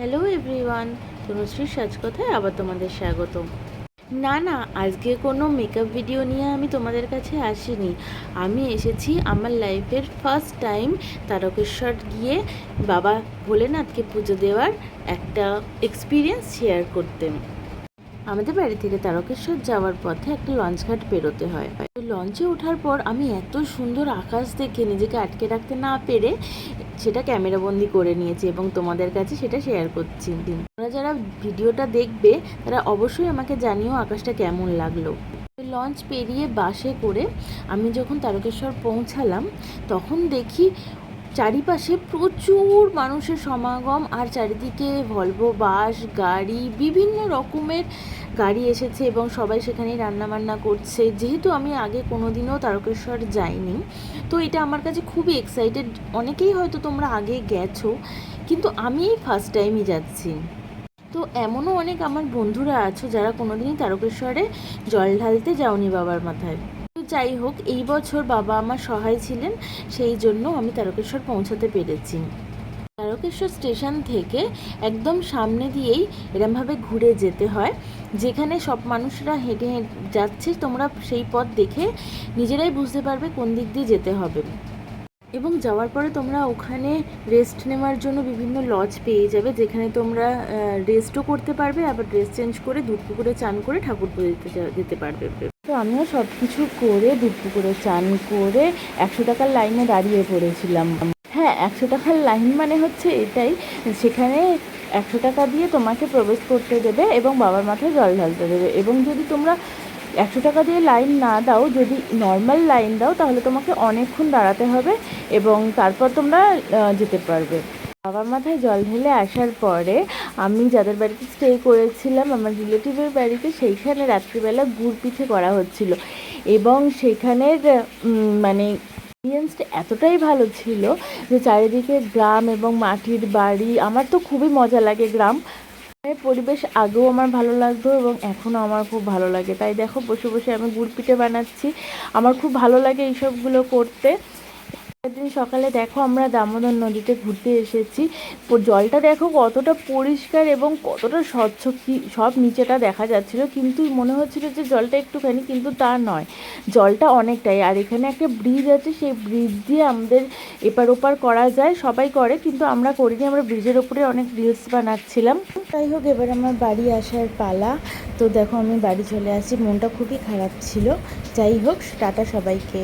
Hello everyone, তনুশ্রীর সাজকথায় আবার তোমাদের স্বাগত। না, আজকে কোনো মেকআপ ভিডিও নিয়ে আমি তোমাদের কাছে আসিনি। আমি এসেছি আমার লাইফের ফার্স্ট টাইম তারকেশ্বর গিয়ে বাবা ভোলেনাথকে পুজো দেওয়ার একটা এক্সপিরিয়েন্স শেয়ার করতে। আমাদের বাড়ি থেকে তারকেশ্বর যাওয়ার পথে একটা লঞ্চ ঘাট পেরোতে হয়। লঞ্চে ওঠার পর আমি এত সুন্দর আকাশ দেখে নিজেকে আটকে রাখতে না পেরে সেটা ক্যামেরাবন্দি করে নিয়েছি এবং তোমাদের কাছে সেটা শেয়ার করছি। তোমরা যারা ভিডিওটা দেখবে তারা অবশ্যই আমাকে জানিও আকাশটা কেমন লাগলো। লঞ্চ পেরিয়ে বাসে করে আমি যখন তারকেশ্বর পৌঁছালাম তখন দেখি চারিপাশে প্রচুর মানুষের সমাগম, আর চারিদিকে ভলভো বাস, গাড়ি, বিভিন্ন রকমের গাড়ি এসেছে এবং সবাই সেখানেই রান্নাবান্না করছে। যেহেতু আমি আগে কোনোদিনও তারকেশ্বর যাইনি, তো এটা আমার কাছে খুবই এক্সাইটেড। অনেকেই হয়তো তোমরা আগে গেছো, কিন্তু আমি এই ফার্স্ট টাইমই যাচ্ছি। তো এমনও অনেক আমার বন্ধুরা আছো যারা কোনোদিনই তারকেশ্বরে জল ঢালতে যাওনি বাবার মাথায়। তো যাই হোক, এই বছর বাবা আমার সহায় ছিলেন, সেই জন্য আমি তারকেশ্বর পৌঁছাতে পেরেছি। তারকেশ্বর স্টেশন থেকে একদম সামনে দিয়েই এরমভাবে ঘুরে যেতে হয়, যেখানে সব মানুষরা হেঁটে হেঁটে যাচ্ছে। তোমরা সেই পথ দেখে নিজেরাই বুঝতে পারবে কোন দিক দিয়ে যেতে হবে। এবং যাওয়ার পরে তোমরা ওখানে রেস্ট নেওয়ার জন্য বিভিন্ন লজ পেয়ে যাবে, যেখানে তোমরা রেস্টও করতে পারবে, আবার ড্রেস চেঞ্জ করে দুধ পুকুরে চান করে ঠাকুর পুজো দিতে যেতে পারবে। তো আমিও সব কিছু করে দুধ পুকুরে চান করে 100 টাকার লাইনে দাঁড়িয়ে পড়েছিলাম। হ্যাঁ, 100 টাকার লাইন মানে হচ্ছে এটাই, সেখানে 100 টাকা দিয়ে তোমাকে প্রবেশ করতে দেবে এবং বাবার মাথায় জল ঢালতে দেবে। এবং যদি তোমরা 100 টাকা দিয়ে লাইন না দাও, যদি নর্মাল লাইন দাও, তাহলে তোমাকে অনেকক্ষণ দাঁড়াতে হবে এবং তারপর তোমরা যেতে পারবে। বাবার মাথায় জল ঢেলে আসার পরে আমি যাদের বাড়িতে স্টে করেছিলাম, আমার রিলেটিভের বাড়িতে, সেইখানে রাত্রিবেলা গুড় পিঠে করা হচ্ছিল এবং সেখানের মানে এক্সপিরিয়েন্সটা এতটাই ভালো ছিল যে চারিদিকে গ্রাম এবং মাটির বাড়ি। আমার তো খুবই মজা লাগে গ্রাম পরিবেশ, আগেও আমার ভালো লাগতো এবং এখনও আমার খুব ভালো লাগে। তাই দেখো বসে বসে আমি গুড় পিঠে বানাচ্ছি, আমার খুব ভালো লাগে এইসবগুলো করতে। একদিন সকালে দেখো আমরা দামোদর নদীতে ঘুরতে এসেছি, জলটা দেখো কতটা পরিষ্কার এবং কতটা স্বচ্ছ, কি সব নিচেটা দেখা যাচ্ছিল, কিন্তু মনে হচ্ছিল যে জলটা একটুখানি, কিন্তু তা নয়, জলটা অনেকটাই। আর এখানে একটা ব্রিজ আছে, সেই ব্রিজ দিয়ে আমাদের এপার ওপার করা যায়, সবাই করে, কিন্তু আমরা করিনি। আমরা ব্রিজের ওপরে অনেক রিলস বানাচ্ছিলাম। যাই হোক, এবার আমার বাড়ি আসার পালা। তো দেখো আমি বাড়ি চলে আসি, মনটা খুবই খারাপ ছিল। যাই হোক, টাটা সবাইকে।